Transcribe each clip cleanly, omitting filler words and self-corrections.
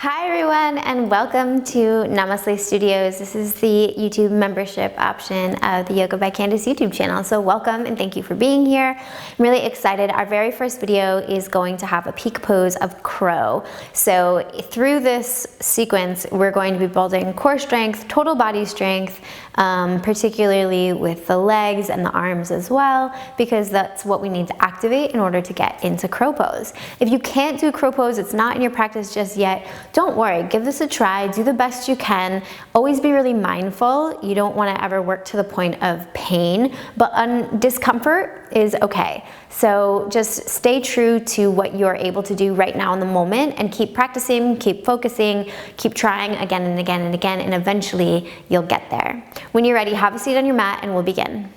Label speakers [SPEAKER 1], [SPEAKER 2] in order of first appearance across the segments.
[SPEAKER 1] Hi everyone, and welcome to Namaste Studios. This is the YouTube membership option of the Yoga by Candace YouTube channel. So welcome and thank you for being here. I'm really excited. Our very first video is going to have a peak pose of crow. So through this sequence, we're going to be building core strength, total body strength, particularly with the legs and the arms as well, because that's what we need to activate in order to get into crow pose. If you can't do crow pose, it's not in your practice just yet, don't worry, give this a try, do the best you can. Always be really mindful. You don't want to ever work to the point of pain, but discomfort is okay. So just stay true to what you're able to do right now in the moment and keep practicing, keep focusing, keep trying again and again and again, and eventually you'll get there. When you're ready, have a seat on your mat and we'll begin.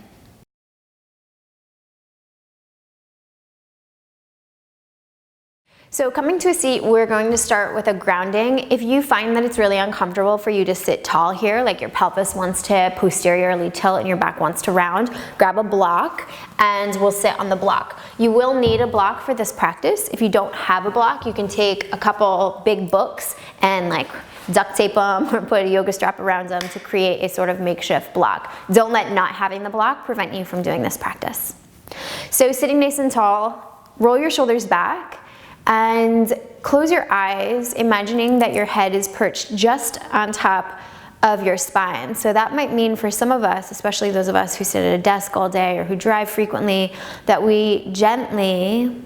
[SPEAKER 1] So coming to a seat, we're going to start with a grounding. If you find that it's really uncomfortable for you to sit tall here, like your pelvis wants to posteriorly tilt and your back wants to round, grab a block and we'll sit on the block. You will need a block for this practice. If you don't have a block, you can take a couple big books and like duct tape them or put a yoga strap around them to create a sort of makeshift block. Don't let not having the block prevent you from doing this practice. So sitting nice and tall, roll your shoulders back, and close your eyes, imagining that your head is perched just on top of your spine. So that might mean for some of us, especially those of us who sit at a desk all day or who drive frequently, that we gently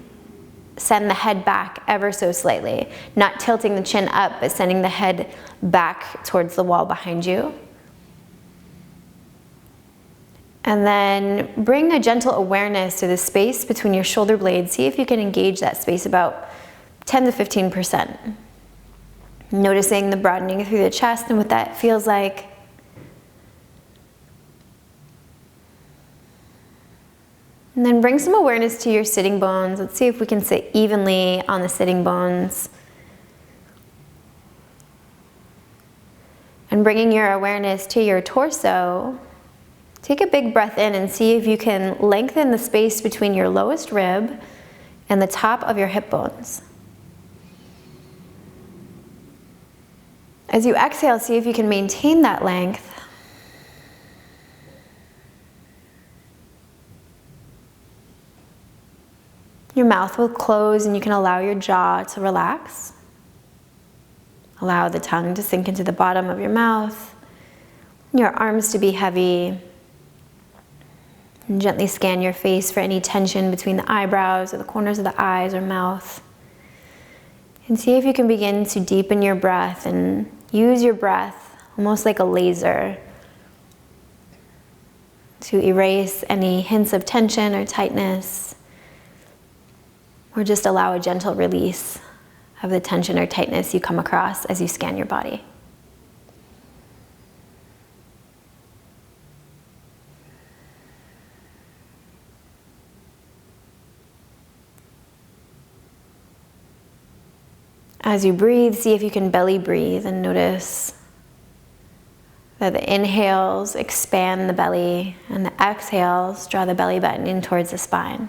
[SPEAKER 1] send the head back ever so slightly. Not tilting the chin up, but sending the head back towards the wall behind you. And then bring a gentle awareness to the space between your shoulder blades. See if you can engage that space about 10 to 15%. Noticing the broadening through the chest and what that feels like. And then bring some awareness to your sitting bones. Let's see if we can sit evenly on the sitting bones. And bringing your awareness to your torso. Take a big breath in and see if you can lengthen the space between your lowest rib and the top of your hip bones. As you exhale, see if you can maintain that length. Your mouth will close and you can allow your jaw to relax. Allow the tongue to sink into the bottom of your mouth, your arms to be heavy. And gently scan your face for any tension between the eyebrows or the corners of the eyes or mouth. And see if you can begin to deepen your breath and use your breath almost like a laser to erase any hints of tension or tightness, or just allow a gentle release of the tension or tightness you come across as you scan your body. As you breathe, see if you can belly breathe and notice that the inhales expand the belly and the exhales draw the belly button in towards the spine.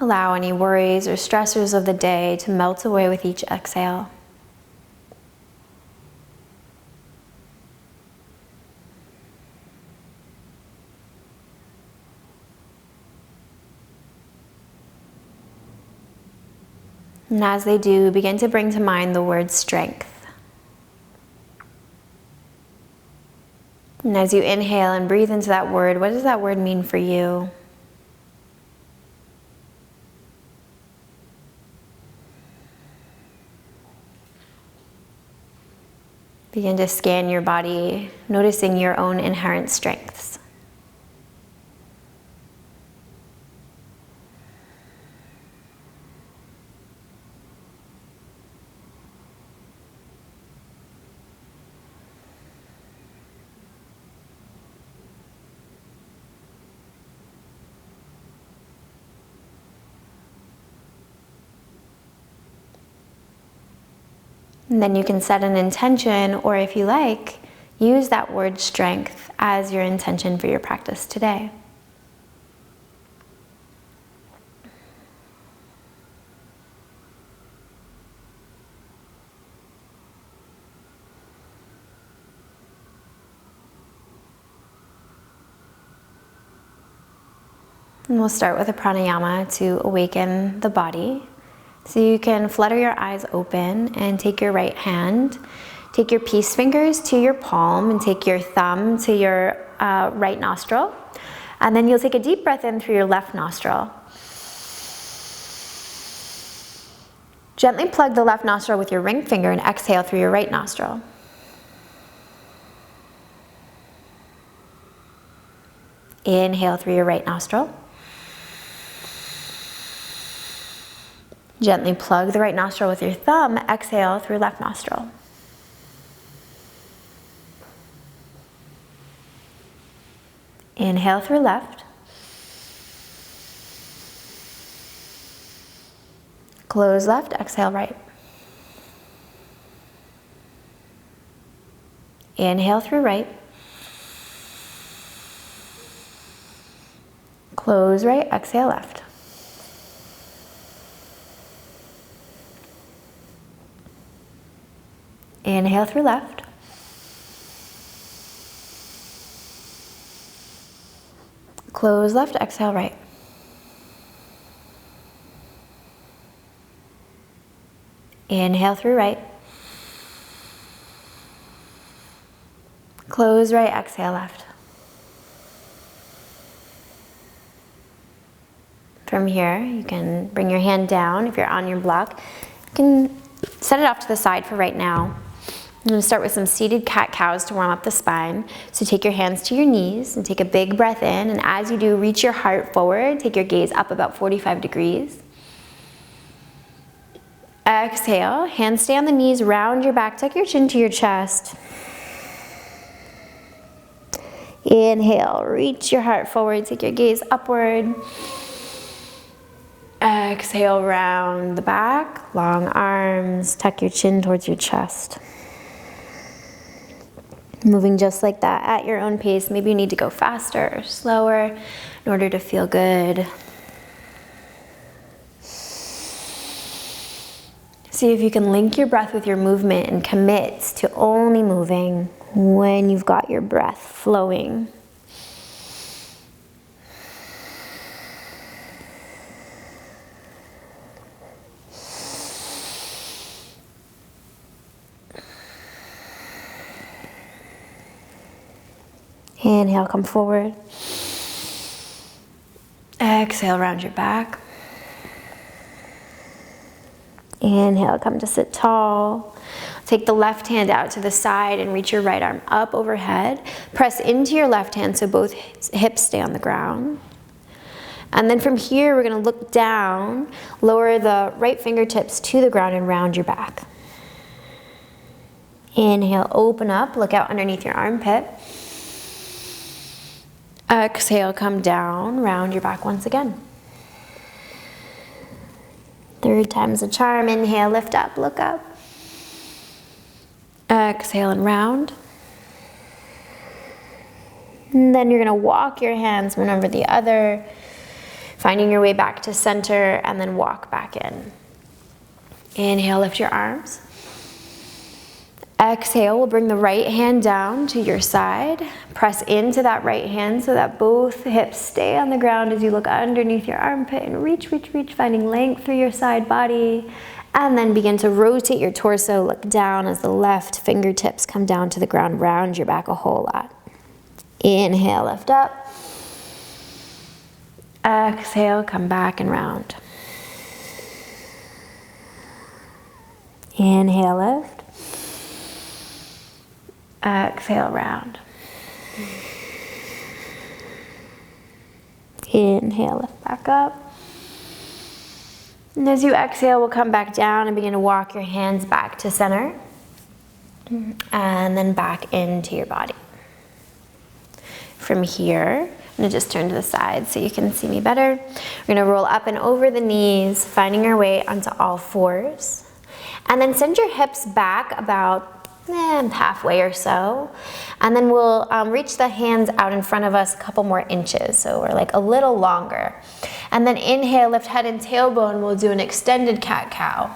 [SPEAKER 1] Allow any worries or stressors of the day to melt away with each exhale. And as they do, begin to bring to mind the word strength. And as you inhale and breathe into that word, what does that word mean for you? Begin to scan your body, noticing your own inherent strengths. And then you can set an intention, or if you like, use that word strength as your intention for your practice today. And we'll start with a pranayama to awaken the body. So you can flutter your eyes open and take your right hand, take your peace fingers to your palm and take your thumb to your right nostril. And then you'll take a deep breath in through your left nostril. Gently plug the left nostril with your ring finger and exhale through your right nostril. Inhale through your right nostril. Gently plug the right nostril with your thumb, exhale through left nostril. Inhale through left. Close left, exhale right. Inhale through right. Close right, exhale left. Inhale through left. Close left, exhale right. Inhale through right. Close right, exhale left. From here, you can bring your hand down if you're on your block. You can set it off to the side for right now. I'm going to start with some seated cat-cows to warm up the spine. So take your hands to your knees and take a big breath in. And as you do, reach your heart forward. Take your gaze up about 45 degrees. Exhale, hands stay on the knees, round your back, tuck your chin to your chest. Inhale, reach your heart forward, take your gaze upward. Exhale, round the back, long arms, tuck your chin towards your chest. Moving just like that at your own pace. Maybe you need to go faster or slower in order to feel good. See if you can link your breath with your movement and commit to only moving when you've got your breath flowing. Inhale, come forward. Exhale, round your back. Inhale, come to sit tall. Take the left hand out to the side and reach your right arm up overhead. Press into your left hand so both hips stay on the ground. And then from here, we're gonna look down, lower the right fingertips to the ground and round your back. Inhale, open up, look out underneath your armpit. Exhale, come down, round your back once again. Third time's a charm. Inhale, lift up, look up. Exhale and round. And then you're gonna walk your hands one over the other, finding your way back to center and then walk back in. Inhale, lift your arms. Exhale, we'll bring the right hand down to your side. Press into that right hand so that both hips stay on the ground as you look underneath your armpit and reach, reach, reach, finding length through your side body. And then begin to rotate your torso, look down as the left fingertips come down to the ground, round your back a whole lot. Inhale, lift up. Exhale, come back and round. Inhale, lift. Exhale, round. Inhale, lift back up. And as you exhale, we'll come back down and begin to walk your hands back to center. And then back into your body. From here, I'm gonna just turn to the side so you can see me better. We're gonna roll up and over the knees, finding our way onto all fours. And then send your hips back about halfway or so. And then we'll reach the hands out in front of us a couple more inches. So we're like a little longer. And then inhale, lift head and tailbone. We'll do an extended cat-cow.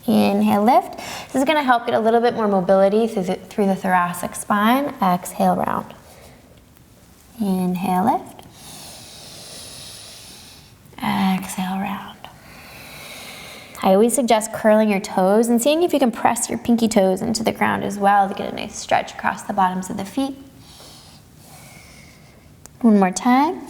[SPEAKER 1] Inhale, lift. This is going to help get a little bit more mobility through the thoracic spine. Exhale, round. Inhale, lift. Exhale, round. I always suggest curling your toes and seeing if you can press your pinky toes into the ground as well to get a nice stretch across the bottoms of the feet. One more time.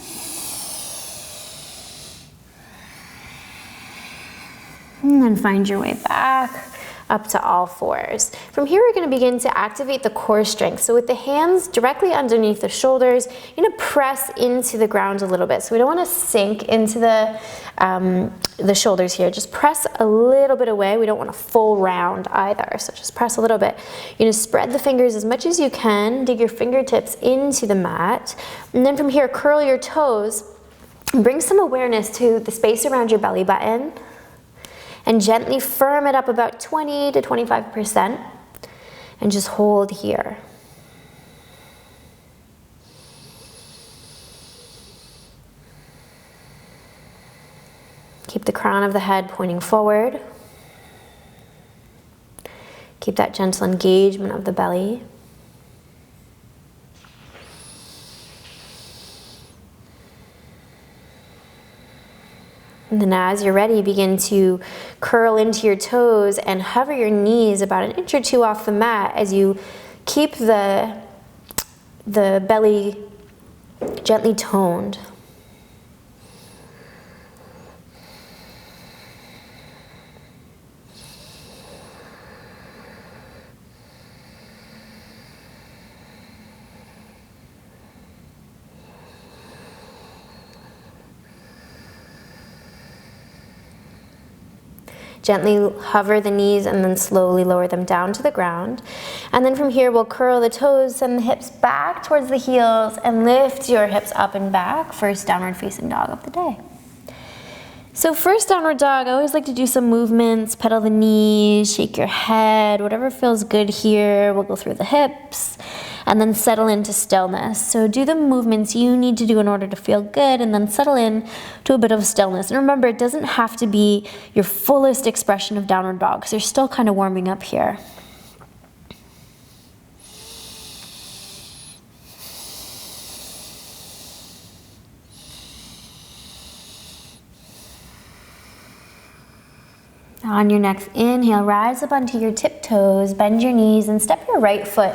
[SPEAKER 1] And then find your way back up to all fours. From here, we're going to begin to activate the core strength. So with the hands directly underneath the shoulders, you're going to press into the ground a little bit. So we don't want to sink into the shoulders here. Just press a little bit away. We don't want a full round either. So just press a little bit. You're going to spread the fingers as much as you can. Dig your fingertips into the mat. And then from here, curl your toes and bring some awareness to the space around your belly button. And gently firm it up about 20 to 25% and just hold here. Keep the crown of the head pointing forward. Keep that gentle engagement of the belly. And then as you're ready, begin to curl into your toes and hover your knees about an inch or two off the mat as you keep the belly gently toned. Gently hover the knees and then slowly lower them down to the ground. And then from here, we'll curl the toes and the hips back towards the heels and lift your hips up and back. First downward facing dog of the day. So first downward dog, I always like to do some movements, pedal the knees, shake your head, whatever feels good here. We'll go through the hips and then settle into stillness. So do the movements you need to do in order to feel good and then settle in to a bit of stillness. And remember, it doesn't have to be your fullest expression of downward dog because you're still kind of warming up here. On your next inhale, rise up onto your tiptoes, bend your knees, and step your right foot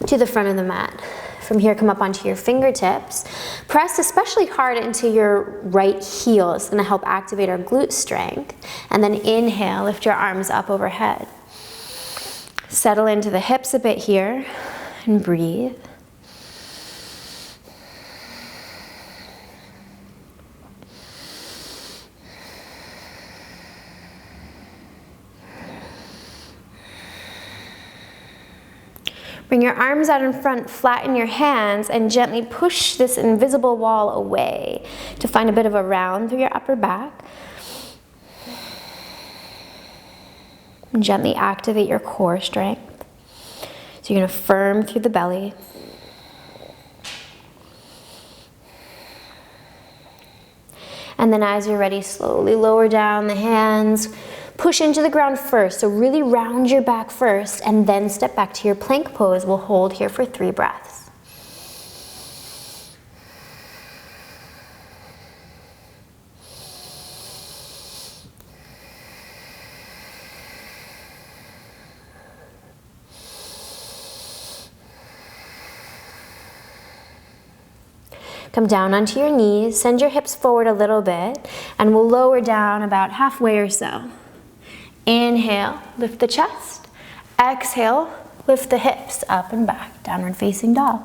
[SPEAKER 1] to the front of the mat. From here, come up onto your fingertips. Press especially hard into your right heel. It's going to help activate our glute strength. And then inhale, lift your arms up overhead. Settle into the hips a bit here and breathe. Bring your arms out in front, flatten your hands, and gently push this invisible wall away to find a bit of a round through your upper back. And gently activate your core strength. So you're going to firm through the belly. And then as you're ready, slowly lower down the hands. Push into the ground first, so really round your back first, and then step back to your plank pose. We'll hold here for 3 breaths. Come down onto your knees, send your hips forward a little bit, and we'll lower down about halfway or so. Inhale, lift the chest. Exhale, lift the hips up and back, downward facing dog.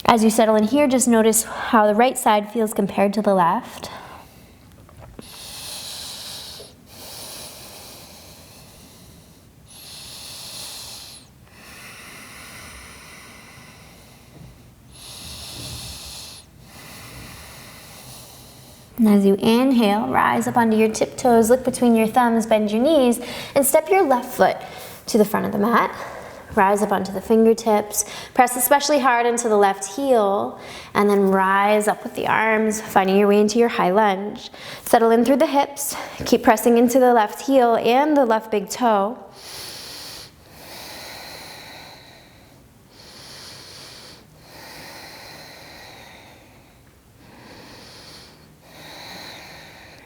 [SPEAKER 1] As you settle in here, just notice how the right side feels compared to the left. And as you inhale, rise up onto your tiptoes, look between your thumbs, bend your knees, and step your left foot to the front of the mat. Rise up onto the fingertips, press especially hard into the left heel, and then rise up with the arms, finding your way into your high lunge. Settle in through the hips, keep pressing into the left heel and the left big toe.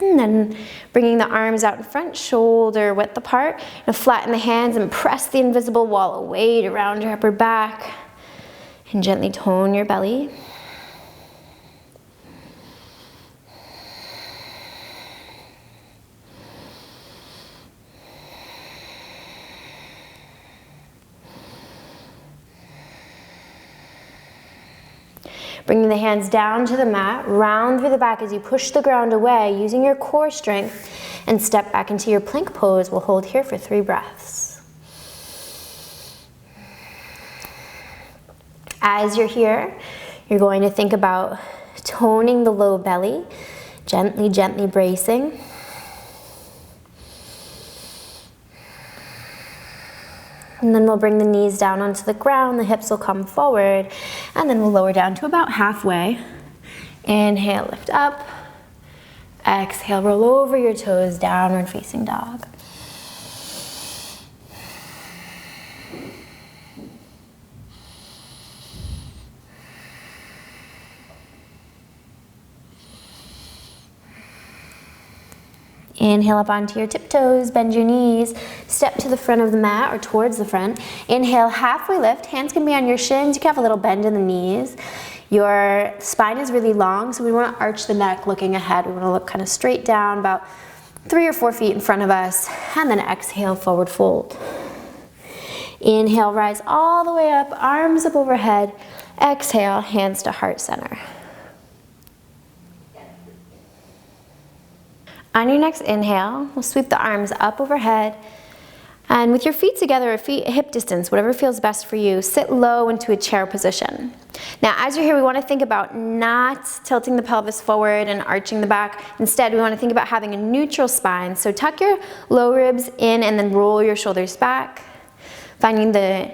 [SPEAKER 1] And then bringing the arms out in front, shoulder width apart. Now flatten the hands and press the invisible wall of weight around your upper back. And gently tone your belly. Bringing the hands down to the mat, round through the back as you push the ground away, using your core strength, and step back into your plank pose. We'll hold here for 3 breaths. As you're here, you're going to think about toning the low belly, gently, gently bracing. And then we'll bring the knees down onto the ground, the hips will come forward, and then we'll lower down to about halfway. Inhale, lift up. Exhale, roll over your toes, downward facing dog. Inhale up onto your tiptoes, bend your knees, step to the front of the mat or towards the front. Inhale, halfway lift, hands can be on your shins, you can have a little bend in the knees. Your spine is really long, so we want to arch the neck looking ahead. We want to look kind of straight down, about 3 or 4 feet in front of us, and then exhale, forward fold. Inhale, rise all the way up, arms up overhead. Exhale, hands to heart center. On your next inhale, we'll sweep the arms up overhead, and with your feet together, hip distance, whatever feels best for you, sit low into a chair position. Now, as you're here, we want to think about not tilting the pelvis forward and arching the back. Instead, we want to think about having a neutral spine. So tuck your low ribs in and then roll your shoulders back, finding the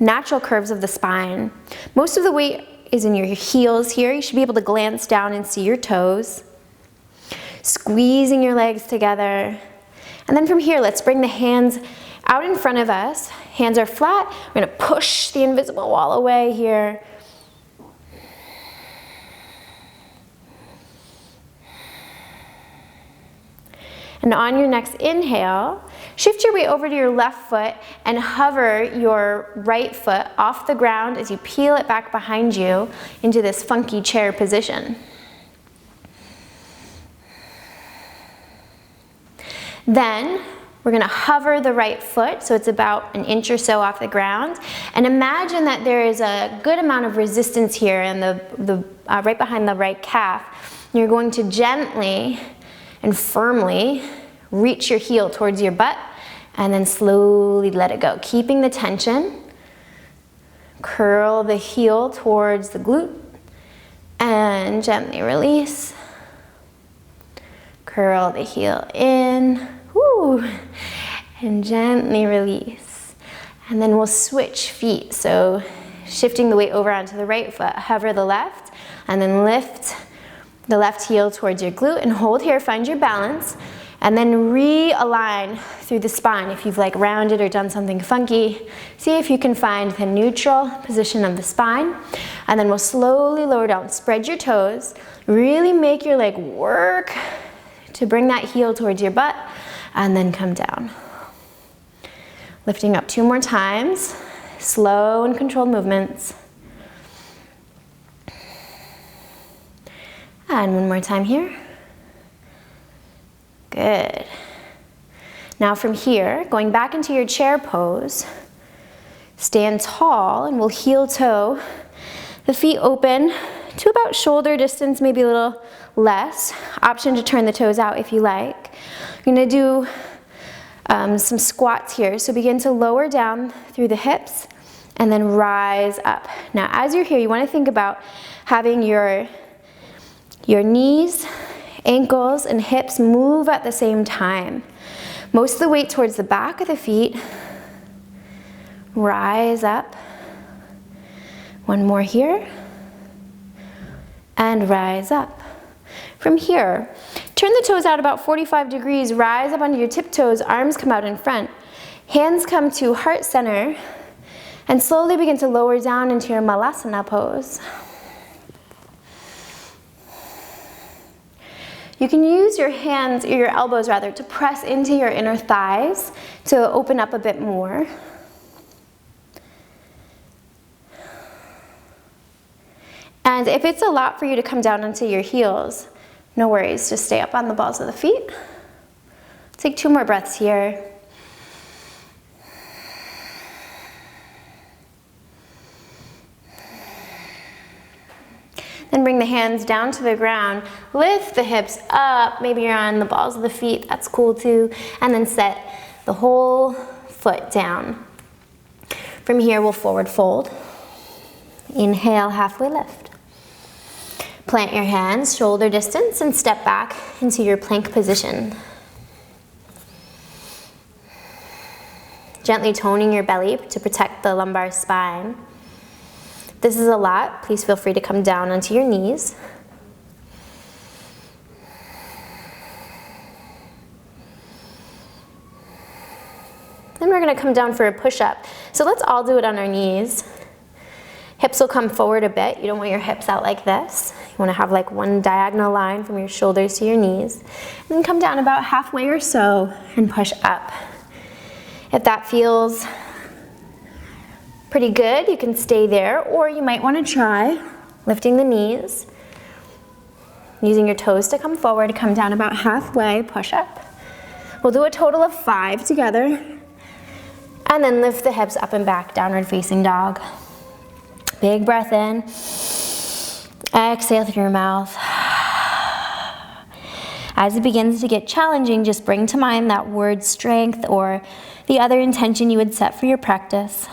[SPEAKER 1] natural curves of the spine. Most of the weight is in your heels here. You should be able to glance down and see your toes. Squeezing your legs together. And then from here, let's bring the hands out in front of us. Hands are flat. We're going to push the invisible wall away here. And on your next inhale, shift your weight over to your left foot and hover your right foot off the ground as you peel it back behind you into this funky chair position. Then we're going to hover the right foot, so it's about an inch or so off the ground, and imagine that there is a good amount of resistance here in right behind the right calf. You're going to gently and firmly reach your heel towards your butt and then slowly let it go, keeping the tension. Curl the heel towards the glute and gently release. Curl the heel in, woo, and gently release. And then we'll switch feet. So shifting the weight over onto the right foot, hover the left, and then lift the left heel towards your glute and hold here, find your balance, and then realign through the spine. If you've like rounded or done something funky, see if you can find the neutral position of the spine. And then we'll slowly lower down, spread your toes, really make your leg work to bring that heel towards your butt, and then come down. Lifting up 2 more times, slow and controlled movements. And 1 more time here. Good. Now from here, going back into your chair pose, stand tall and we'll heel toe, the feet open to about shoulder distance, maybe a little less. Option to turn the toes out if you like. You're going to do some squats here. So begin to lower down through the hips and then rise up. Now as you're here, you want to think about having your knees Ankles and hips move at the same time. Most of the weight towards the back of the feet. Rise up. One more here. And rise up. From here, turn the toes out about 45 degrees, rise up onto your tiptoes, arms come out in front. Hands come to heart center, and slowly begin to lower down into your Malasana pose. You can use your hands, or your elbows rather, to press into your inner thighs to open up a bit more. And if it's a lot for you to come down onto your heels, no worries, just stay up on the balls of the feet. Take 2 more breaths here. Then bring the hands down to the ground, lift the hips up, maybe you're on the balls of the feet, that's cool too, and then set the whole foot down. From here, we'll forward fold. Inhale, halfway lift. Plant your hands shoulder distance and step back into your plank position. Gently toning your belly to protect the lumbar spine. If this is a lot, please feel free to come down onto your knees. Then we're going to come down for a push-up. So let's all do it on our knees. Hips will come forward a bit. You don't want your hips out like this. You want to have like one diagonal line from your shoulders to your knees. And then come down about halfway or so and push up. If that feels pretty good, you can stay there, or you might want to try lifting the knees, using your toes to come forward, come down about halfway, push up. We'll do a total of 5 together, and then lift the hips up and back, downward facing dog. Big breath in, exhale through your mouth. As it begins to get challenging, just bring to mind that word strength or the other intention you would set for your practice.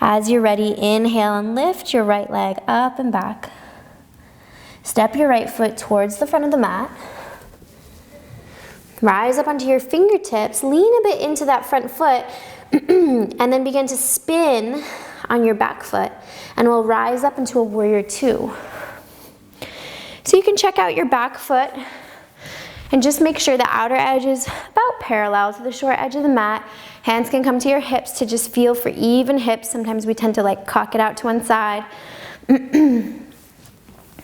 [SPEAKER 1] As you're ready, inhale and lift your right leg up and back. Step your right foot towards the front of the mat. Rise up onto your fingertips, lean a bit into that front foot, and then begin to spin on your back foot, and we'll rise up into a warrior 2. So you can check out your back foot and just make sure the outer edge is about parallel to the short edge of the mat. Hands can come to your hips to just feel for even hips. Sometimes we tend to like cock it out to one side. And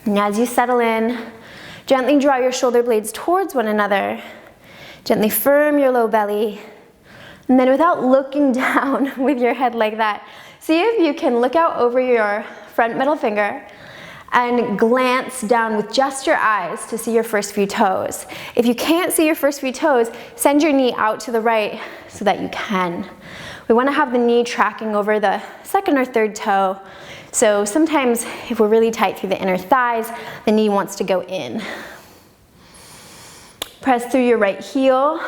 [SPEAKER 1] as you settle in, gently draw your shoulder blades towards one another. Gently firm your low belly. And then without looking down with your head like that, see if you can look out over your front middle finger and glance down with just your eyes to see your first few toes. If you can't see your first few toes, send your knee out to the right so that you can. We want to have the knee tracking over the second or third toe. So sometimes if we're really tight through the inner thighs, the knee wants to go in. Press through your right heel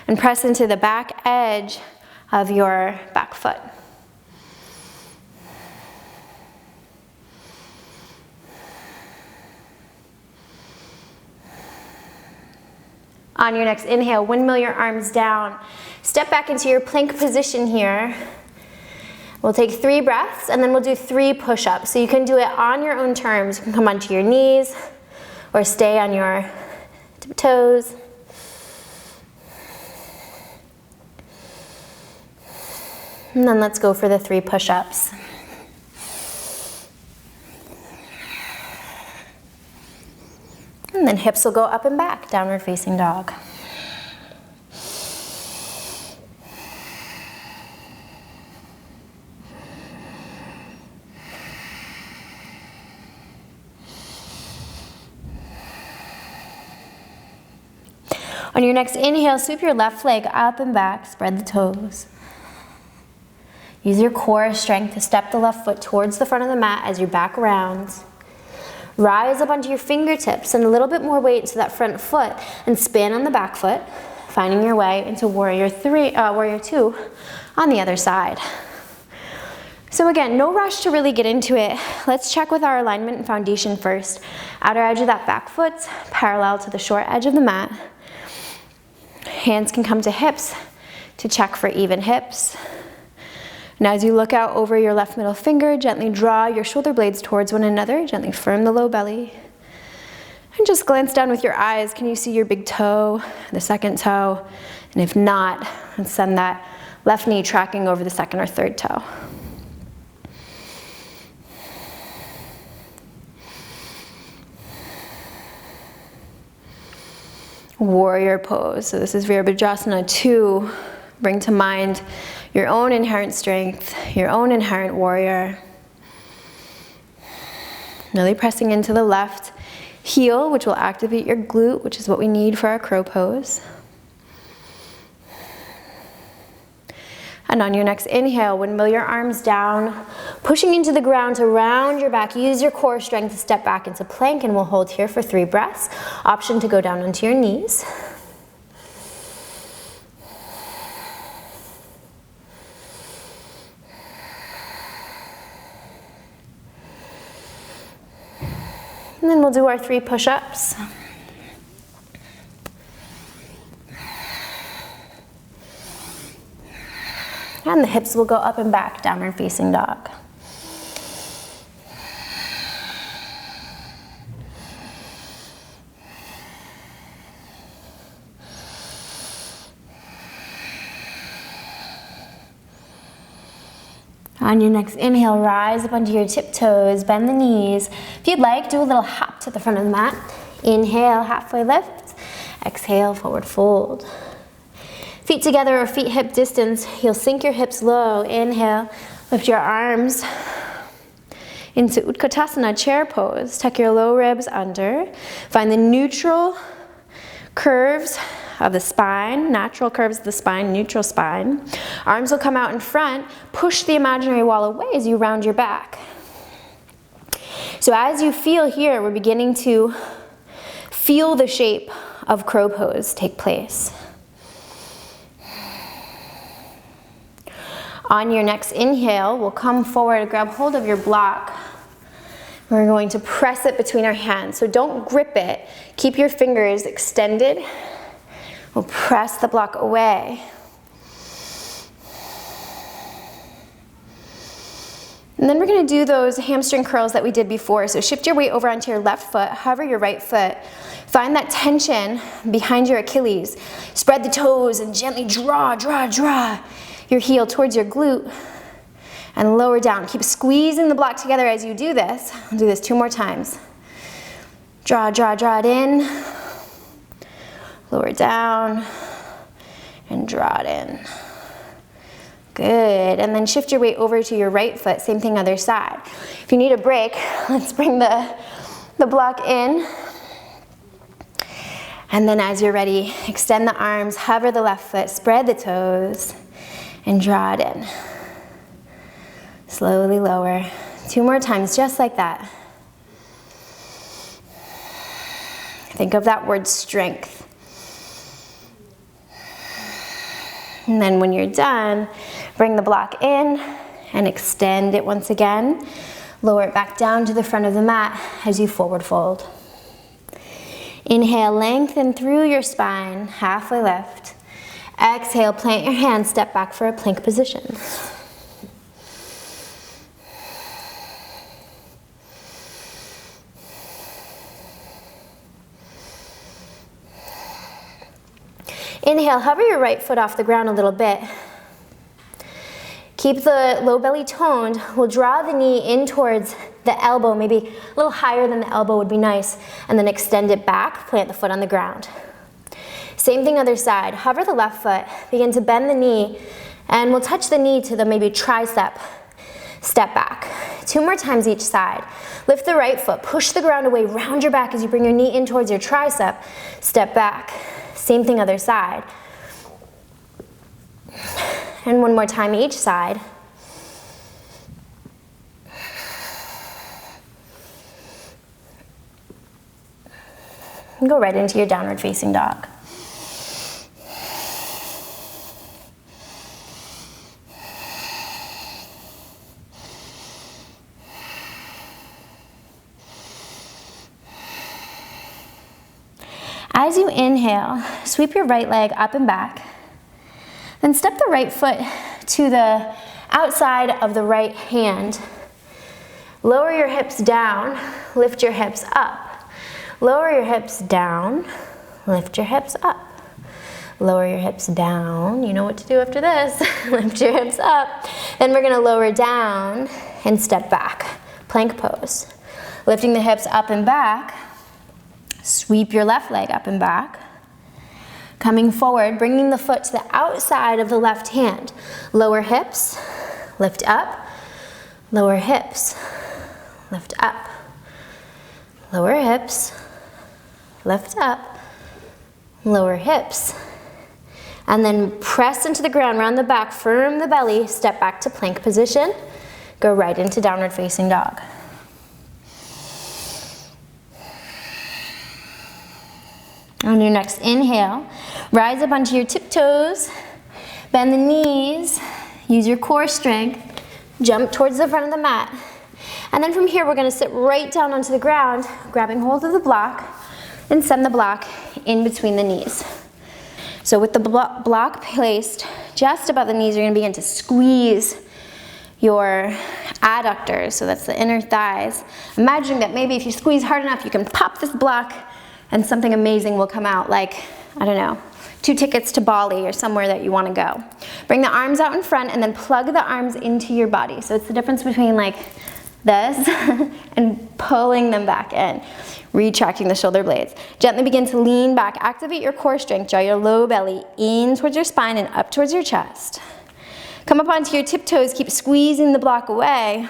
[SPEAKER 1] and press into the back edge of your back foot. On your next inhale, windmill your arms down. Step back into your plank position here. We'll take 3 breaths and then we'll do 3 push-ups. So you can do it on your own terms. You can come onto your knees or stay on your toes. And then let's go for the 3 push-ups. And then hips will go up and back, downward facing dog. On your next inhale, sweep your left leg up and back, spread the toes. Use your core strength to step the left foot towards the front of the mat as your back rounds. Rise up onto your fingertips and a little bit more weight to that front foot and spin on the back foot, finding your way into warrior 2 on the other side. So again, no rush to really get into it. Let's check with our alignment and foundation first. Outer edge of that back foot, parallel to the short edge of the mat. Hands can come to hips to check for even hips. And as you look out over your left middle finger, gently draw your shoulder blades towards one another. Gently firm the low belly. And just glance down with your eyes. Can you see your big toe, the second toe? And if not, send that left knee tracking over the second or third toe. Warrior pose. So this is Virabhadrasana 2. Bring to mind your own inherent strength, your own inherent warrior. Really pressing into the left heel, which will activate your glute, which is what we need for our crow pose. And on your next inhale, windmill your arms down, pushing into the ground to round your back. Use your core strength to step back into plank, and we'll hold here for 3 breaths. Option to go down onto your knees. And then we'll do our 3 push-ups. And the hips will go up and back, downward facing dog. On your next inhale, rise up onto your tiptoes, bend the knees. If you'd like, do a little hop to the front of the mat. Inhale, halfway lift. Exhale, forward fold. Feet together or feet hip distance. You'll sink your hips low. Inhale, lift your arms into Utkatasana, chair pose. Tuck your low ribs under. Find the neutral curves of the spine, natural curves of the spine, neutral spine. Arms will come out in front. Push the imaginary wall away as you round your back. So as you feel here, we're beginning to feel the shape of crow pose take place. On your next inhale, we'll come forward, grab hold of your block. We're going to press it between our hands. So don't grip it. Keep your fingers extended. We'll press the block away. And then we're going to do those hamstring curls that we did before. So shift your weight over onto your left foot, hover your right foot. Find that tension behind your Achilles. Spread the toes and gently draw your heel towards your glute and lower down. Keep squeezing the block together as you do this. I'll do this 2 more times. Draw it in. Lower down and draw it in. Good, and then shift your weight over to your right foot, same thing other side. If you need a break, let's bring the block in. And then as you're ready, extend the arms, hover the left foot, spread the toes, and draw it in. Slowly lower. 2 more times, just like that. Think of that word strength. And then when you're done, bring the block in and extend it once again. Lower it back down to the front of the mat as you forward fold. Inhale, lengthen through your spine, halfway lift. Exhale, plant your hands, step back for a plank position. Inhale, hover your right foot off the ground a little bit. Keep the low belly toned. We'll draw the knee in towards the elbow, maybe a little higher than the elbow would be nice, and then extend it back, plant the foot on the ground. Same thing other side. Hover the left foot, begin to bend the knee, and we'll touch the knee to the maybe tricep. Step back. 2 more times each side. Lift the right foot, push the ground away, round your back as you bring your knee in towards your tricep. Step back. Same thing other side. And 1 more time each side. And go right into your downward facing dog. As you inhale, sweep your right leg up and back. Then step the right foot to the outside of the right hand. Lower your hips down, lift your hips up. Lower your hips down, lift your hips up. Lower your hips down. You know what to do after this. Lift your hips up. Then we're gonna lower down and step back. Plank pose. Lifting the hips up and back. Sweep your left leg up and back. Coming forward, bringing the foot to the outside of the left hand. Lower hips, lift up. Lower hips, lift up. Lower hips, lift up. Lower hips. And then press into the ground, round the back, firm the belly, step back to plank position. Go right into downward facing dog. On your next inhale, rise up onto your tiptoes, bend the knees, use your core strength, jump towards the front of the mat. And then from here, we're gonna sit right down onto the ground, grabbing hold of the block, and send the block in between the knees. So with the block placed just above the knees, you're gonna begin to squeeze your adductors, so that's the inner thighs. Imagining that maybe if you squeeze hard enough, you can pop this block and something amazing will come out, like, I don't know, 2 tickets to Bali or somewhere that you wanna go. Bring the arms out in front and then plug the arms into your body. So it's the difference between like this and pulling them back in. Retracting the shoulder blades. Gently begin to lean back, activate your core strength, draw your low belly in towards your spine and up towards your chest. Come up onto your tiptoes, keep squeezing the block away.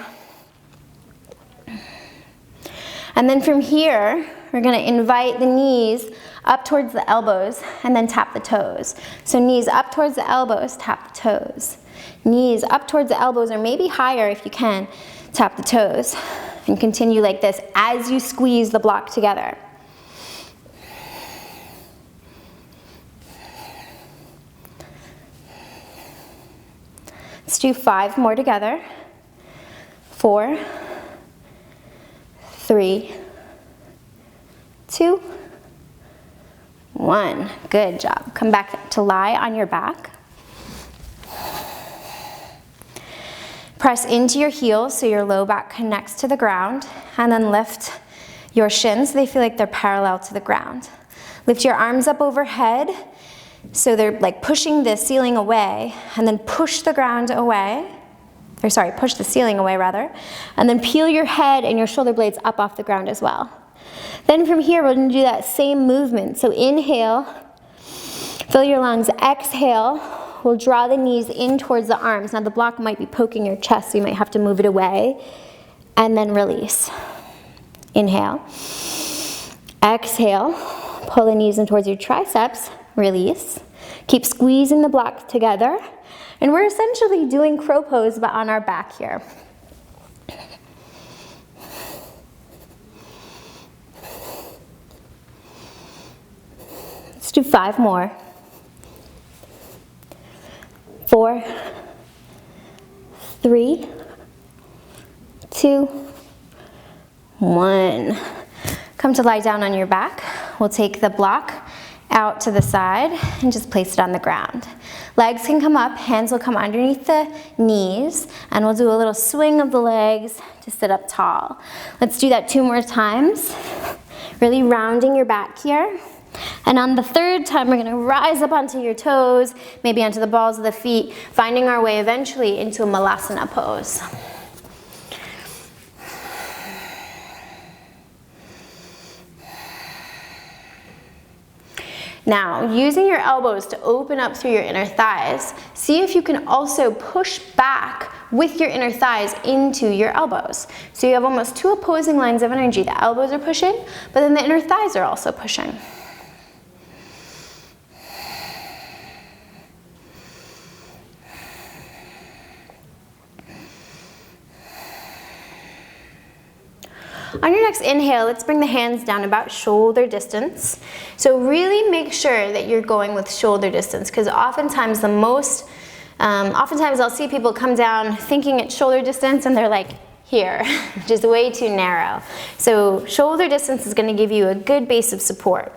[SPEAKER 1] And then from here, we're gonna invite the knees up towards the elbows and then tap the toes. So knees up towards the elbows, tap the toes. Knees up towards the elbows or maybe higher if you can, tap the toes. And continue like this as you squeeze the block together. Let's do 5 more together. 4, 3, 2, 1. Good job. Come back to lie on your back. Press into your heels so your low back connects to the ground, and then lift your shins so they feel like they're parallel to the ground. Lift your arms up overhead so they're like pushing the ceiling away, and then push the ground away, or sorry, push the ceiling away rather, and then peel your head and your shoulder blades up off the ground as well. Then from here, we're gonna do that same movement. So inhale, fill your lungs, exhale, we'll draw the knees in towards the arms. Now the block might be poking your chest, so you might have to move it away. And then release. Inhale. Exhale. Pull the knees in towards your triceps. Release. Keep squeezing the block together. And we're essentially doing crow pose, but on our back here. Let's do 5 more. 4, 3, 2, 1. Come to lie down on your back. We'll take the block out to the side and just place it on the ground. Legs can come up, hands will come underneath the knees, and we'll do a little swing of the legs to sit up tall. Let's do that 2 more times. Really rounding your back here. And on the 3rd time, we're gonna rise up onto your toes, maybe onto the balls of the feet, finding our way eventually into a malasana pose. Now, using your elbows to open up through your inner thighs, see if you can also push back with your inner thighs into your elbows. So you have almost 2 opposing lines of energy. The elbows are pushing, but then the inner thighs are also pushing. On your next inhale, let's bring the hands down about shoulder distance. So really make sure that you're going with shoulder distance, because oftentimes oftentimes I'll see people come down thinking it's shoulder distance and they're like here, which is way too narrow. So shoulder distance is gonna give you a good base of support.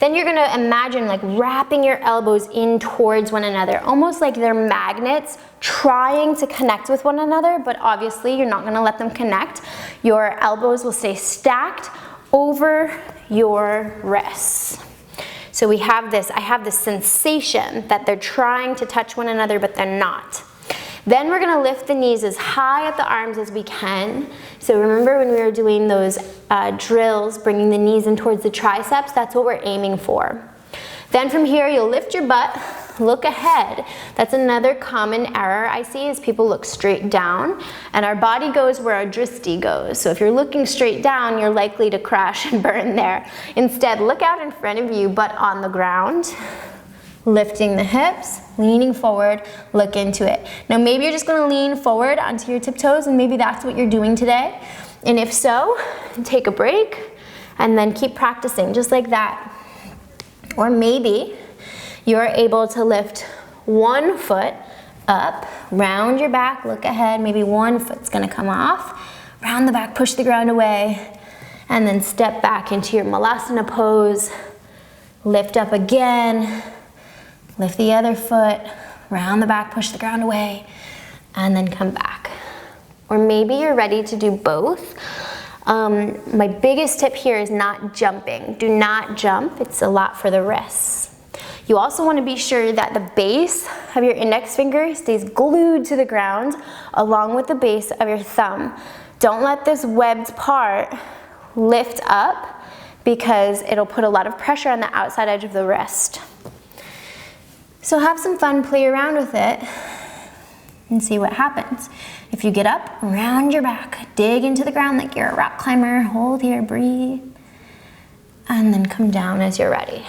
[SPEAKER 1] Then you're gonna imagine like wrapping your elbows in towards one another, almost like they're magnets trying to connect with one another, but obviously you're not gonna let them connect. Your elbows will stay stacked over your wrists. So we have this, I have this sensation that they're trying to touch one another, but they're not. Then we're gonna lift the knees as high at the arms as we can. So remember when we were doing those drills, bringing the knees in towards the triceps, that's what we're aiming for. Then from here, you'll lift your butt, look ahead. That's another common error I see is people look straight down, and our body goes where our drishti goes. So if you're looking straight down, you're likely to crash and burn there. Instead, look out in front of you, butt on the ground. Lifting the hips, leaning forward, look into it. Now maybe you're just gonna lean forward onto your tiptoes and maybe that's what you're doing today. And if so, take a break and then keep practicing just like that. Or maybe you're able to lift one foot up, round your back, look ahead, maybe one foot's gonna come off, round the back, push the ground away, and then step back into your malasana pose, lift up again, lift the other foot, round the back, push the ground away, and then come back. Or maybe you're ready to do both. My biggest tip here is not jumping. Do not jump, it's a lot for the wrists. You also want to be sure that the base of your index finger stays glued to the ground along with the base of your thumb. Don't let this webbed part lift up because it'll put a lot of pressure on the outside edge of the wrist. So have some fun, play around with it, and see what happens. If you get up, round your back, dig into the ground like you're a rock climber, hold here, breathe, and then come down as you're ready.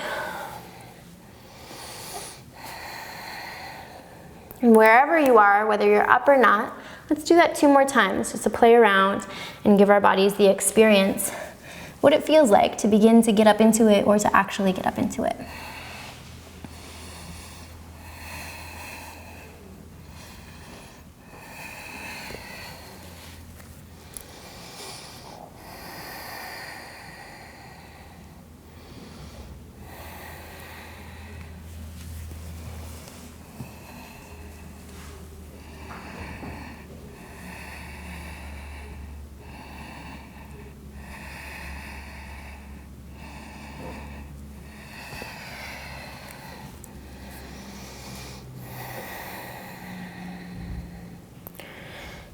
[SPEAKER 1] And wherever you are, whether you're up or not, let's do that 2 more times, just to play around and give our bodies the experience, what it feels like to begin to get up into it or to actually get up into it.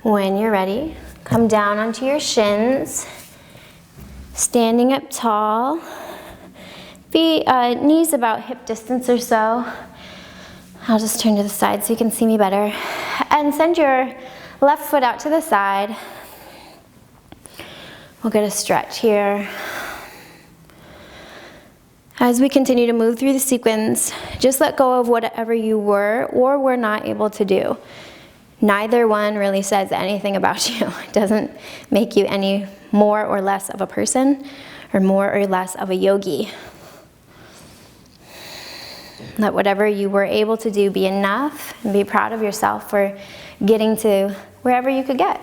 [SPEAKER 1] When you're ready, come down onto your shins, standing up tall, knees about hip distance or so. I'll just turn to the side so you can see me better. And send your left foot out to the side. We'll get a stretch here. As we continue to move through the sequence, just let go of whatever you were or were not able to do. Neither one really says anything about you. It doesn't make you any more or less of a person or more or less of a yogi. Let whatever you were able to do be enough and be proud of yourself for getting to wherever you could get.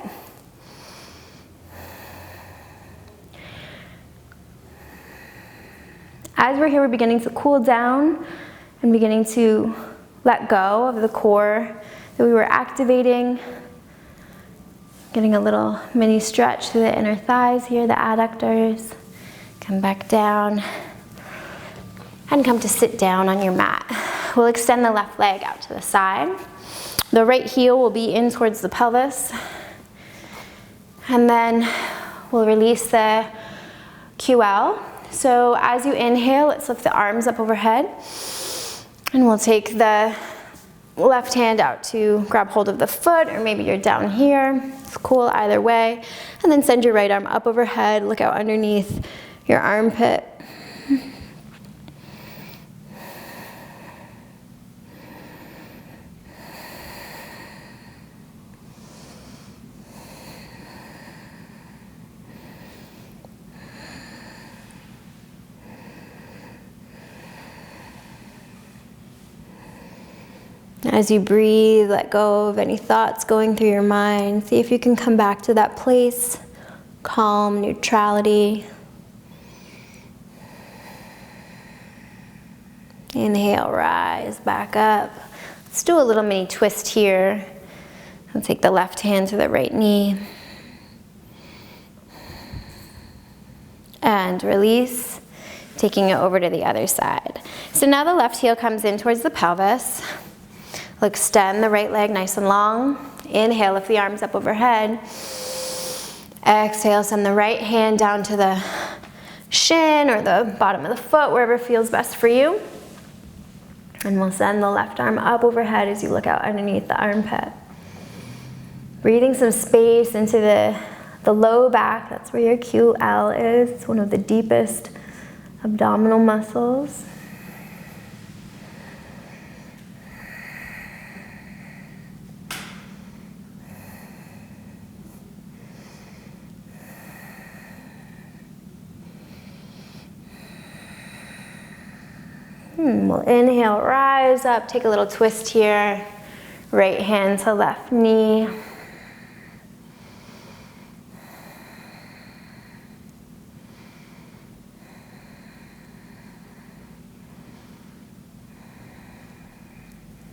[SPEAKER 1] As we're here, we're beginning to cool down and beginning to let go of the core that we were activating. Getting a little mini stretch through the inner thighs here, the adductors. Come back down and come to sit down on your mat. We'll extend the left leg out to the side. The right heel will be in towards the pelvis. And then we'll release the QL. So as you inhale, let's lift the arms up overhead. And we'll take the left hand out to grab hold of the foot, or maybe you're down here. It's cool either way. And then send your right arm up overhead. Look out underneath your armpit. As you breathe, let go of any thoughts going through your mind. See if you can come back to that place, calm, neutrality. Inhale, rise back up. Let's do a little mini twist here. I'll take the left hand to the right knee. And release, taking it over to the other side. So now the left heel comes in towards the pelvis. We'll extend the right leg nice and long. Inhale, lift the arms up overhead. Exhale, send the right hand down to the shin or the bottom of the foot, wherever feels best for you. And we'll send the left arm up overhead as you look out underneath the armpit. Breathing some space into the low back. That's where your QL is. It's one of the deepest abdominal muscles. We'll inhale, rise up, take a little twist here. Right hand to left knee.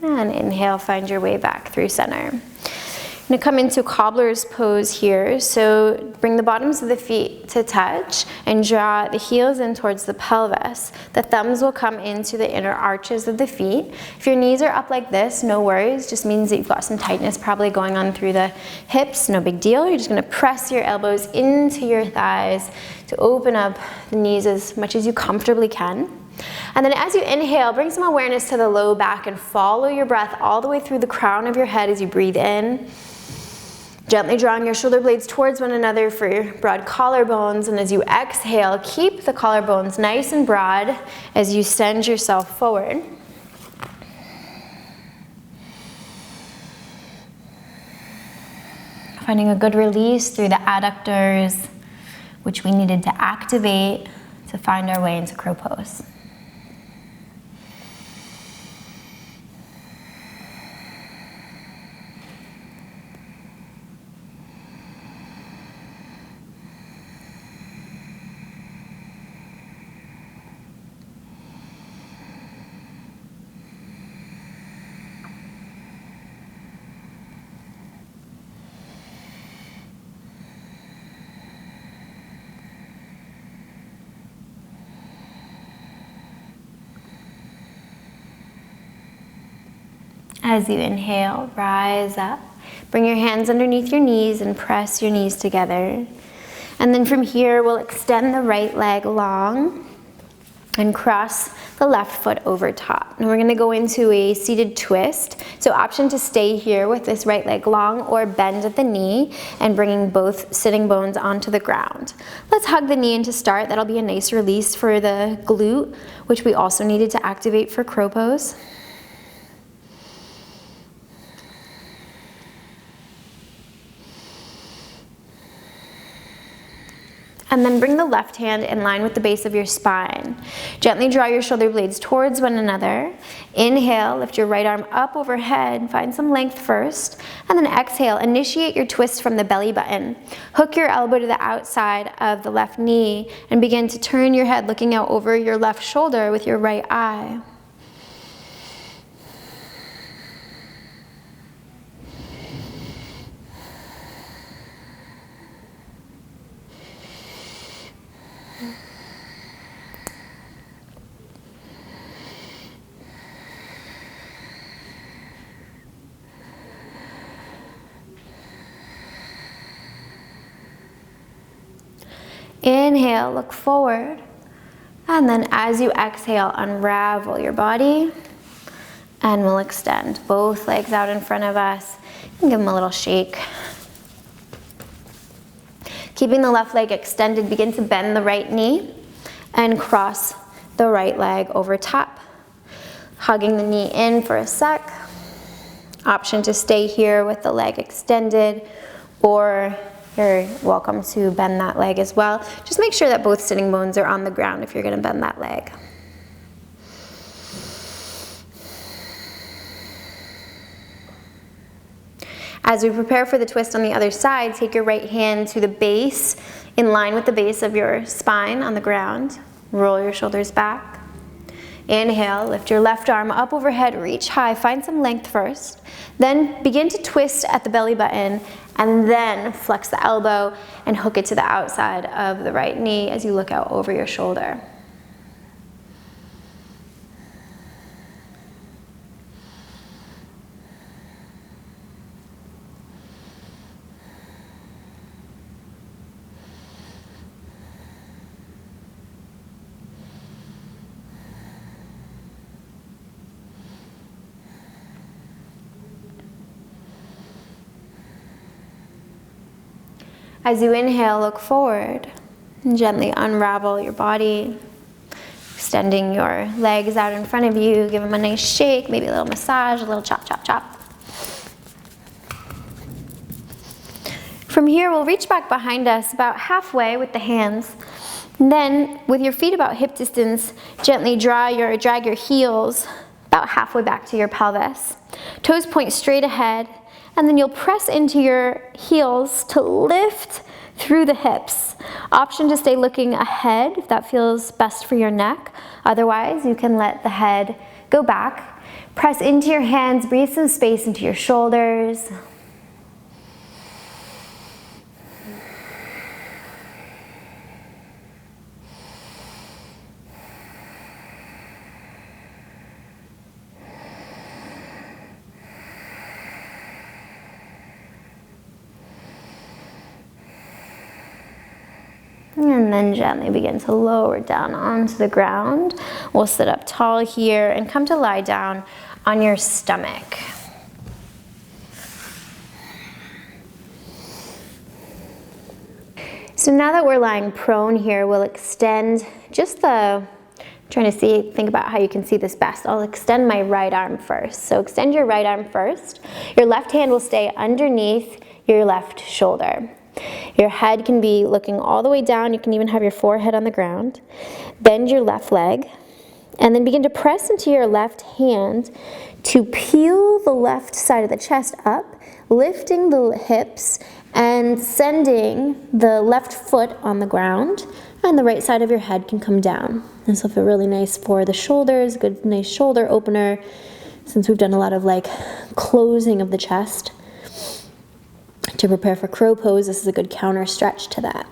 [SPEAKER 1] And inhale, find your way back through center. I'm gonna come into cobbler's pose here. So bring the bottoms of the feet to touch and draw the heels in towards the pelvis. The thumbs will come into the inner arches of the feet. If your knees are up like this, no worries. Just means that you've got some tightness probably going on through the hips. No big deal. You're just gonna press your elbows into your thighs to open up the knees as much as you comfortably can. And then as you inhale, bring some awareness to the low back and follow your breath all the way through the crown of your head as you breathe in. Gently drawing your shoulder blades towards one another for your broad collarbones. And as you exhale, keep the collarbones nice and broad as you send yourself forward. Finding a good release through the adductors, which we needed to activate to find our way into crow pose. As you inhale, rise up. Bring your hands underneath your knees and press your knees together. And then from here, we'll extend the right leg long and cross the left foot over top. And we're gonna go into a seated twist. So option to stay here with this right leg long or bend at the knee and bringing both sitting bones onto the ground. Let's hug the knee in to start. That'll be a nice release for the glute, which we also needed to activate for crow pose. And then bring the left hand in line with the base of your spine. Gently draw your shoulder blades towards one another. Inhale, lift your right arm up overhead, find some length first. And then exhale, initiate your twist from the belly button. Hook your elbow to the outside of the left knee and begin to turn your head looking out over your left shoulder with your right eye. Inhale, look forward. And then as you exhale, unravel your body. And we'll extend both legs out in front of us and give them a little shake. Keeping the left leg extended, begin to bend the right knee and cross the right leg over top. Hugging the knee in for a sec. Option to stay here with the leg extended, or you're welcome to bend that leg as well. Just make sure that both sitting bones are on the ground if you're going to bend that leg. As we prepare for the twist on the other side, take your right hand to the base, in line with the base of your spine on the ground. Roll your shoulders back. Inhale, lift your left arm up overhead, reach high, find some length first. Then begin to twist at the belly button, and then flex the elbow and hook it to the outside of the right knee as you look out over your shoulder. As you inhale, look forward and gently unravel your body, extending your legs out in front of you. Give them a nice shake, maybe a little massage, a little chop, chop, chop. From here, we'll reach back behind us about halfway with the hands. And then, with your feet about hip distance, gently drag your heels about halfway back to your pelvis. Toes point straight ahead. And then you'll press into your heels to lift through the hips. Option to stay looking ahead if that feels best for your neck. Otherwise, you can let the head go back. Press into your hands, breathe some space into your shoulders. And then gently begin to lower down onto the ground. We'll sit up tall here and come to lie down on your stomach. So now that we're lying prone here, we'll extend just think about how you can see this best. I'll extend my right arm first. So extend your right arm first. Your left hand will stay underneath your left shoulder. Your head can be looking all the way down. You can even have your forehead on the ground. Bend your left leg, and then begin to press into your left hand to peel the left side of the chest up, lifting the hips and sending the left foot on the ground, and the right side of your head can come down. This will feel really nice for the shoulders, good nice shoulder opener, since we've done a lot of closing of the chest. To prepare for crow pose, this is a good counter stretch to that.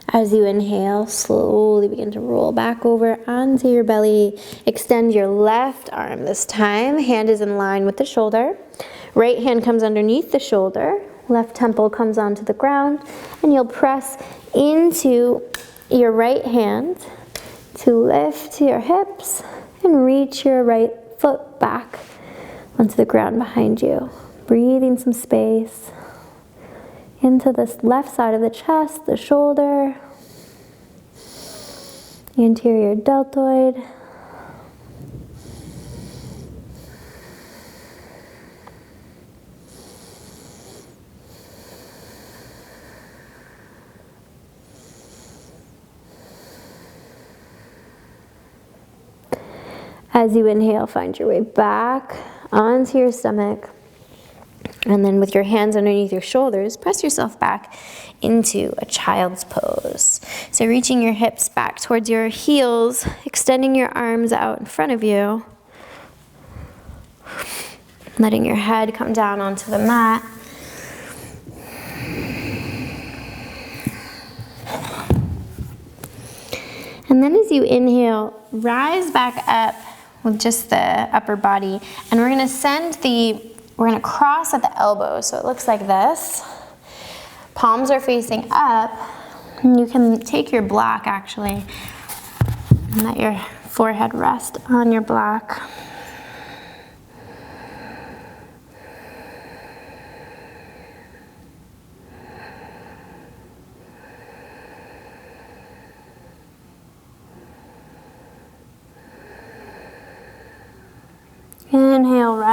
[SPEAKER 1] As you inhale, slowly begin to roll back over onto your belly. Extend your left arm this time. Hand is in line with the shoulder. Right hand comes underneath the shoulder. Left temple comes onto the ground. And you'll press into your right hand to lift your hips and reach your right foot back onto the ground behind you. Breathing some space into this left side of the chest, the shoulder, the anterior deltoid. As you inhale, find your way back onto your stomach. And then with your hands underneath your shoulders, press yourself back into a child's pose. So reaching your hips back towards your heels, extending your arms out in front of you, letting your head come down onto the mat. And then as you inhale, rise back up with just the upper body, and we're gonna cross at the elbows, so it looks like this. Palms are facing up, and you can take your block actually, and let your forehead rest on your block.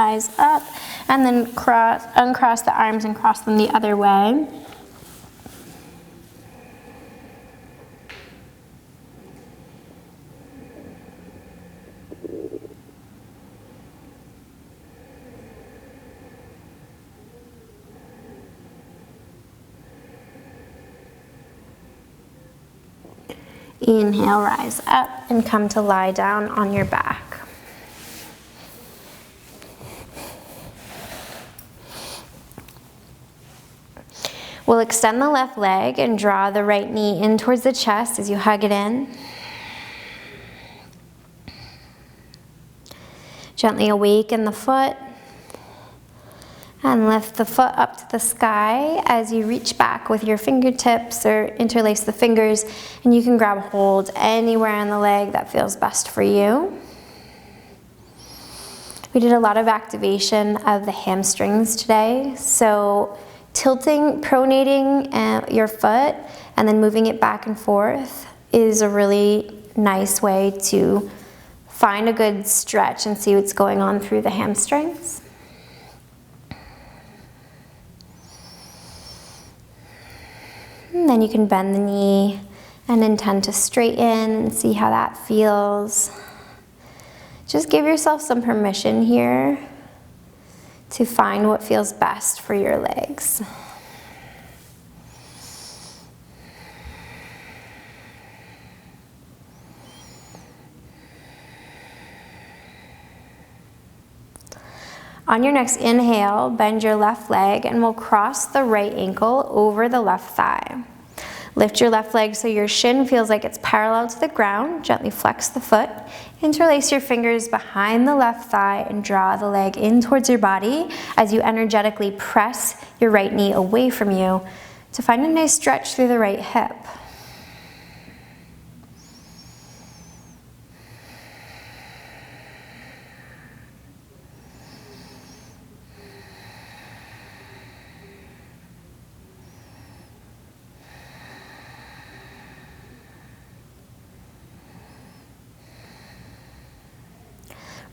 [SPEAKER 1] rise up, and then uncross the arms and cross them the other way. Inhale, rise up and come to lie down on your back. We'll extend the left leg and draw the right knee in towards the chest as you hug it in. Gently awaken the foot and lift the foot up to the sky as you reach back with your fingertips or interlace the fingers, and you can grab hold anywhere on the leg that feels best for you. We did a lot of activation of the hamstrings today, so tilting, pronating your foot and then moving it back and forth is a really nice way to find a good stretch and see what's going on through the hamstrings. And then you can bend the knee and intend to straighten and see how that feels. Just give yourself some permission here to find what feels best for your legs. On your next inhale, bend your left leg and we'll cross the right ankle over the left thigh. Lift your left leg so your shin feels like it's parallel to the ground. Gently flex the foot. Interlace your fingers behind the left thigh and draw the leg in towards your body as you energetically press your right knee away from you to find a nice stretch through the right hip.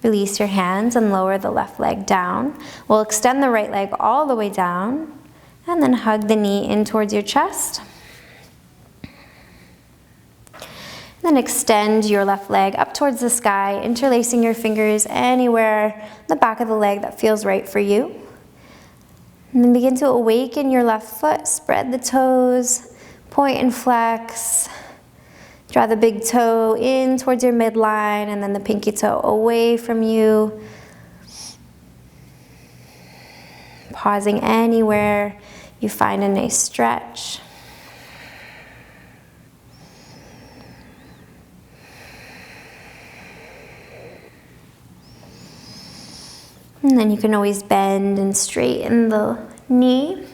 [SPEAKER 1] Release your hands and lower the left leg down. We'll extend the right leg all the way down and then hug the knee in towards your chest. Then extend your left leg up towards the sky, interlacing your fingers anywhere in the back of the leg that feels right for you. And then begin to awaken your left foot, spread the toes, point and flex. Draw the big toe in towards your midline and then the pinky toe away from you. Pausing anywhere you find a nice stretch. And then you can always bend and straighten the knee.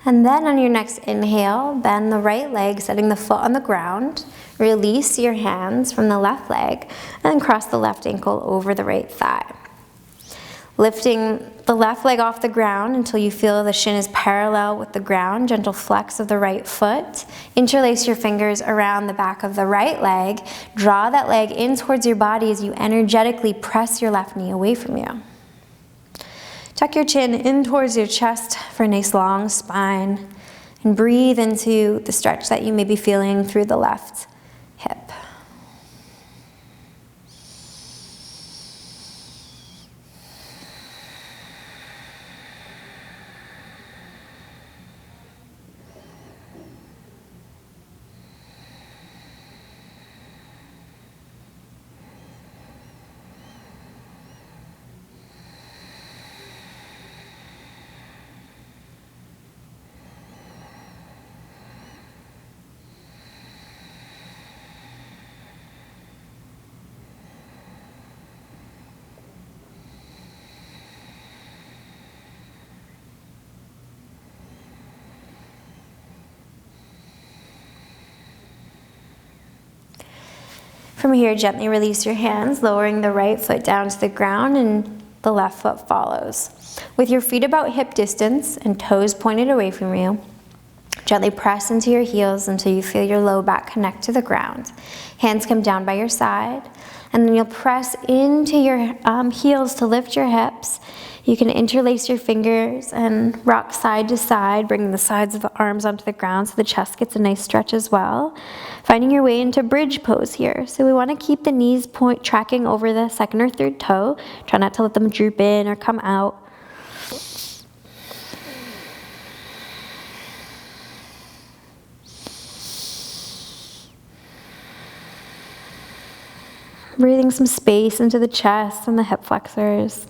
[SPEAKER 1] And then on your next inhale, bend the right leg, setting the foot on the ground. Release your hands from the left leg and then cross the left ankle over the right thigh. Lifting the left leg off the ground until you feel the shin is parallel with the ground, gentle flex of the right foot. Interlace your fingers around the back of the right leg. Draw that leg in towards your body as you energetically press your left knee away from you. Tuck your chin in towards your chest for a nice long spine and breathe into the stretch that you may be feeling through the left hip. From here, gently release your hands, lowering the right foot down to the ground and the left foot follows. With your feet about hip distance and toes pointed away from you, gently press into your heels until you feel your low back connect to the ground. Hands come down by your side, and then you'll press into your heels to lift your hips. You can interlace your fingers and rock side to side, bringing the sides of the arms onto the ground so the chest gets a nice stretch as well. Finding your way into bridge pose here. So we want to keep the knees tracking over the second or third toe. Try not to let them droop in or come out. Breathing some space into the chest and the hip flexors.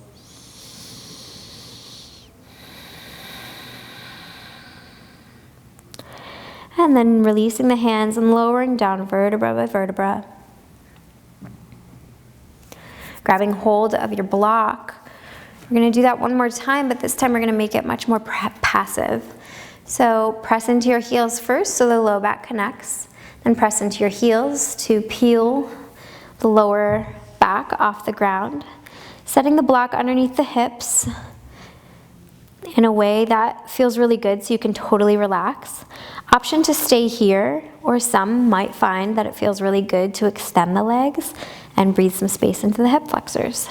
[SPEAKER 1] And then releasing the hands and lowering down vertebra by vertebra. Grabbing hold of your block. We're going to do that one more time, but this time we're going to make it much more passive. So press into your heels first so the low back connects. Then press into your heels to peel the lower back off the ground. Setting the block underneath the hips in a way that feels really good so you can totally relax. Option to stay here, or some might find that it feels really good to extend the legs and breathe some space into the hip flexors.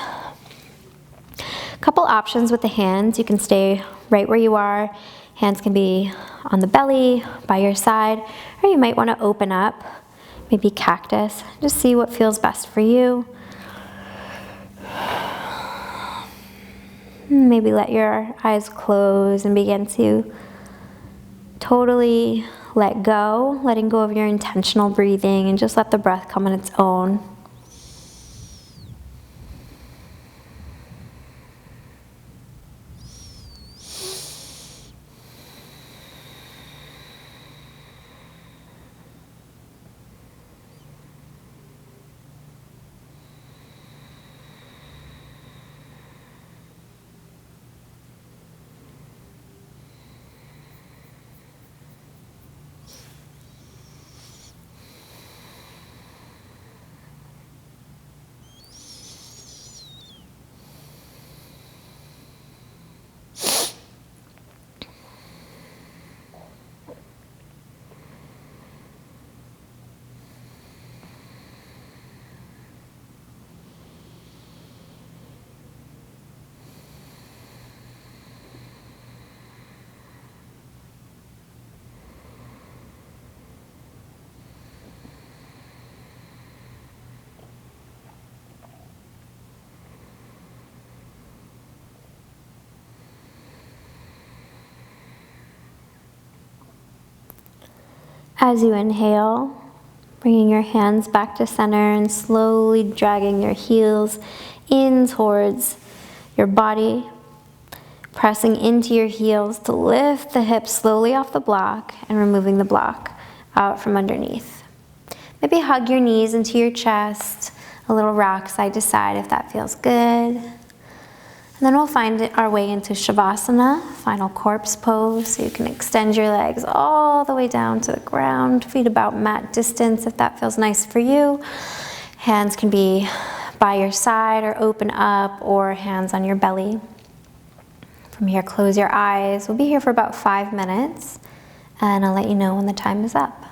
[SPEAKER 1] Couple options with the hands. You can stay right where you are. Hands can be on the belly, by your side, or you might want to open up, maybe cactus. Just see what feels best for you. Maybe let your eyes close and begin to totally let go, letting go of your intentional breathing, and just let the breath come on its own. As you inhale, bringing your hands back to center and slowly dragging your heels in towards your body, pressing into your heels to lift the hips slowly off the block and removing the block out from underneath. Maybe hug your knees into your chest, a little rock side to side if that feels good. And then we'll find our way into Shavasana, final corpse pose. So you can extend your legs all the way down to the ground, feet about mat distance if that feels nice for you. Hands can be by your side or open up, or hands on your belly. From here, close your eyes. We'll be here for about 5 minutes, and I'll let you know when the time is up.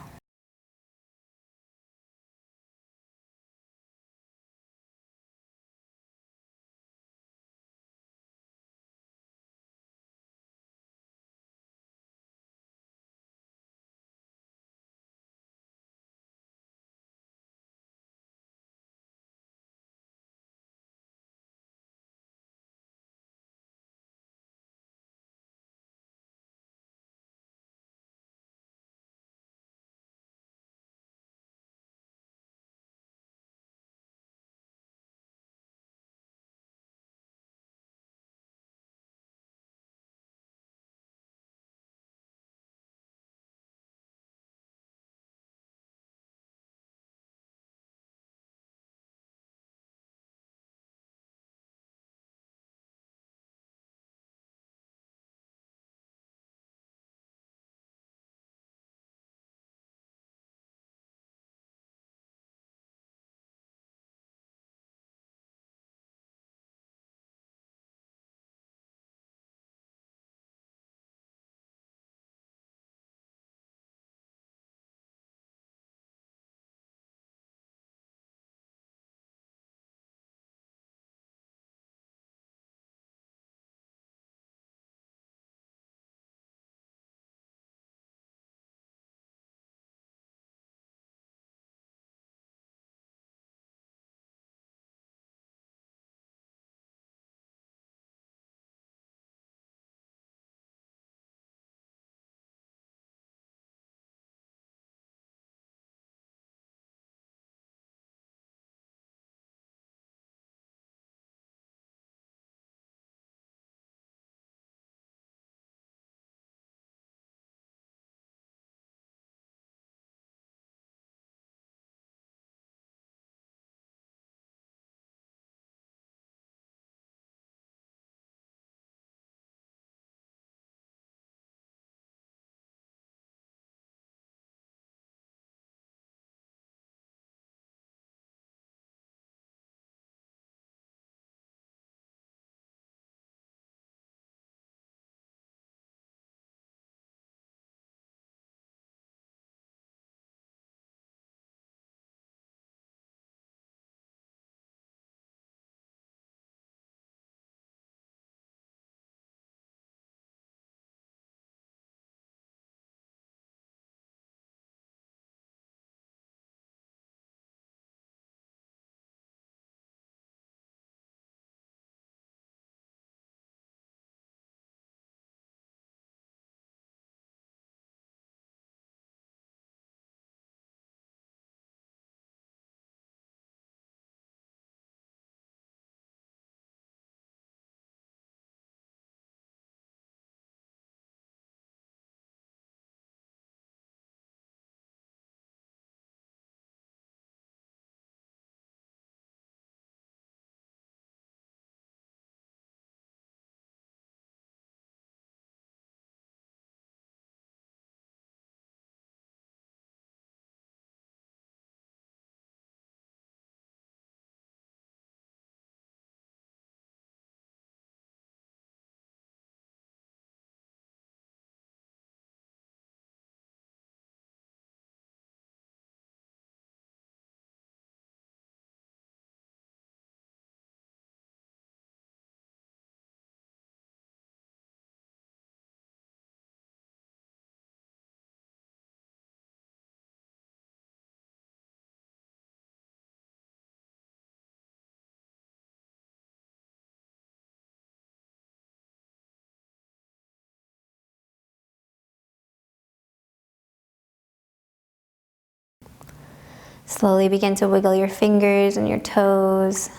[SPEAKER 1] Slowly begin to wiggle your fingers and your toes.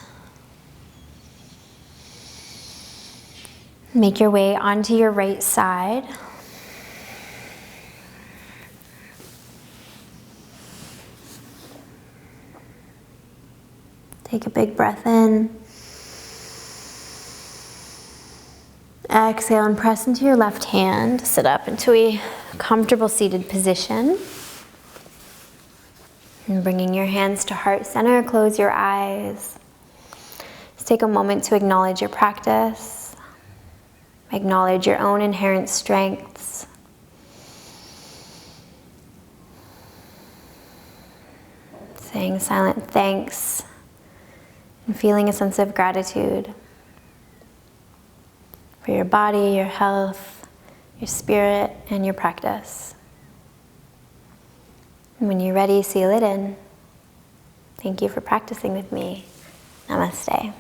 [SPEAKER 1] Make your way onto your right side. Take a big breath in. Exhale and press into your left hand. Sit up into a comfortable seated position. And bringing your hands to heart center, close your eyes. Just take a moment to acknowledge your practice. Acknowledge your own inherent strengths. Saying silent thanks and feeling a sense of gratitude for your body, your health, your spirit, and your practice. And when you're ready, seal it in. Thank you for practicing with me. Namaste.